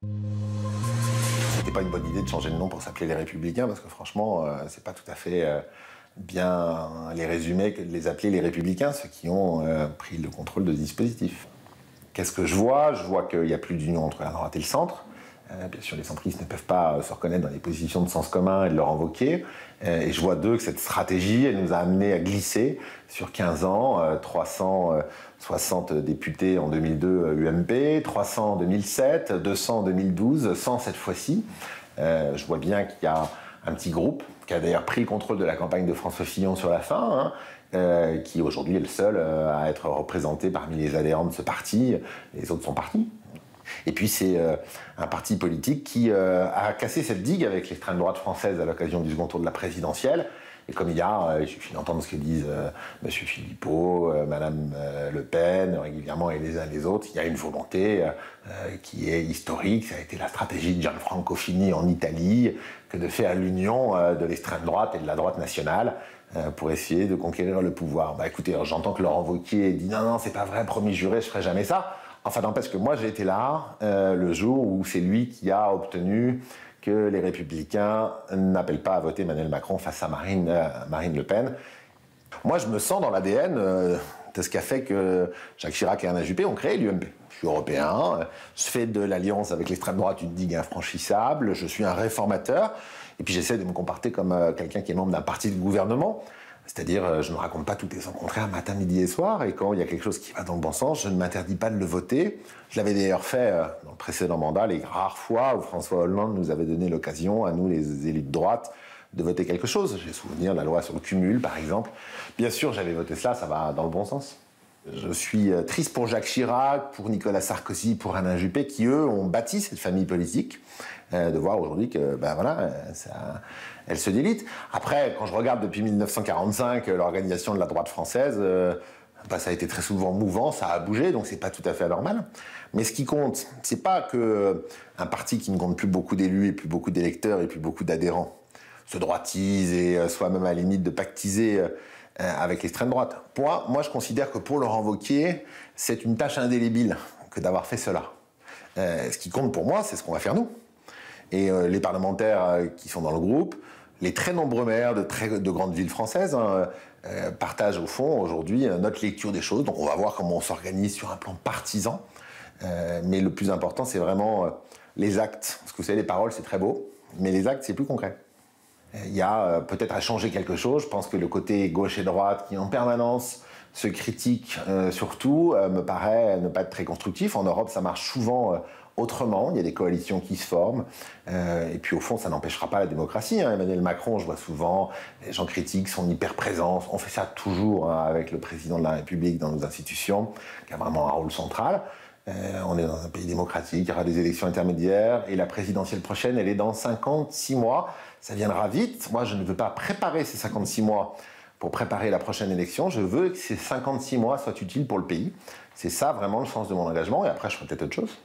C'était pas une bonne idée de changer de nom pour s'appeler les Républicains, parce que franchement, c'est pas tout à fait bien les résumer que de les appeler les Républicains, ceux qui ont pris le contrôle de ce dispositif. Qu'est-ce que je vois? Je vois qu'il n'y a plus d'union entre la droite et le centre. Bien sûr, les centristes ne peuvent pas se reconnaître dans les positions de sens commun et de leur invoquer. Et je vois d'eux que cette stratégie, elle nous a amené à glisser sur 15 ans, 360 députés en 2002 UMP, 300 en 2007, 200 en 2012, 100 cette fois-ci. Je vois bien qu'il y a un petit groupe qui a d'ailleurs pris le contrôle de la campagne de François Fillon sur la fin, qui aujourd'hui est le seul à être représenté parmi les adhérents de ce parti. Les autres sont partis. Et puis c'est un parti politique qui a cassé cette digue avec l'extrême droite française à l'occasion du second tour de la présidentielle. Et comme il y a, il suffit d'entendre ce que disent M. Philippot, Mme Le Pen, régulièrement, et les uns et les autres, il y a une volonté qui est historique. Ça a été la stratégie de Gianfranco Fini en Italie, que de faire l'union de l'extrême droite et de la droite nationale pour essayer de conquérir le pouvoir. Bah écoutez, j'entends que Laurent Wauquiez dit « Non, non, c'est pas vrai, promis juré, je ferai jamais ça ». Enfin, n'empêche que moi, j'ai été là le jour où c'est lui qui a obtenu que les Républicains n'appellent pas à voter Emmanuel Macron face à Marine Le Pen. Moi, je me sens dans l'ADN de ce qu'a fait que Jacques Chirac et Alain Juppé ont créé l'UMP. Je suis européen, je fais de l'alliance avec l'extrême droite une digue infranchissable, je suis un réformateur, et puis j'essaie de me comporter comme quelqu'un qui est membre d'un parti de gouvernement. C'est-à-dire, je ne raconte pas tout et son contraire matin, midi et soir, et quand il y a quelque chose qui va dans le bon sens, je ne m'interdis pas de le voter. Je l'avais d'ailleurs fait dans le précédent mandat, les rares fois où François Hollande nous avait donné l'occasion, à nous les élus de droite, de voter quelque chose. J'ai souvenir de la loi sur le cumul, par exemple. Bien sûr, j'avais voté cela, ça va dans le bon sens. Je suis triste pour Jacques Chirac, pour Nicolas Sarkozy, pour Alain Juppé, qui, eux, ont bâti cette famille politique, de voir aujourd'hui que, ben voilà, elle se délite. Après, quand je regarde depuis 1945 l'organisation de la droite française, ben, ça a été très souvent mouvant, ça a bougé, donc c'est pas tout à fait anormal. Mais ce qui compte, c'est pas que un parti qui ne compte plus beaucoup d'élus et plus beaucoup d'électeurs et plus beaucoup d'adhérents se droitise et soit même à la limite de pactiser avec l'extrême droite. Moi, je considère que pour Laurent Wauquiez, c'est une tâche indélébile que d'avoir fait cela. Ce qui compte pour moi, c'est ce qu'on va faire nous. Et les parlementaires qui sont dans le groupe, les très nombreux maires de grandes villes françaises partagent au fond aujourd'hui notre lecture des choses. Donc on va voir comment on s'organise sur un plan partisan. Mais le plus important, c'est vraiment les actes. Parce que vous savez, les paroles, c'est très beau, mais les actes, c'est plus concret. Il y a peut-être à changer quelque chose. Je pense que le côté gauche et droite qui en permanence se critique surtout me paraît ne pas être très constructif. En Europe, ça marche souvent autrement. Il y a des coalitions qui se forment. Et puis au fond, ça n'empêchera pas la démocratie. Emmanuel Macron, je vois souvent, les gens critiquent son hyper-présence. On fait ça toujours avec le président de la République dans nos institutions, qui a vraiment un rôle central. On est dans un pays démocratique, il y aura des élections intermédiaires, et la présidentielle prochaine, elle est dans 56 mois. Ça viendra vite. Moi, je ne veux pas préparer ces 56 mois pour préparer la prochaine élection. Je veux que ces 56 mois soient utiles pour le pays. C'est ça vraiment le sens de mon engagement, et après, je ferai peut-être autre chose.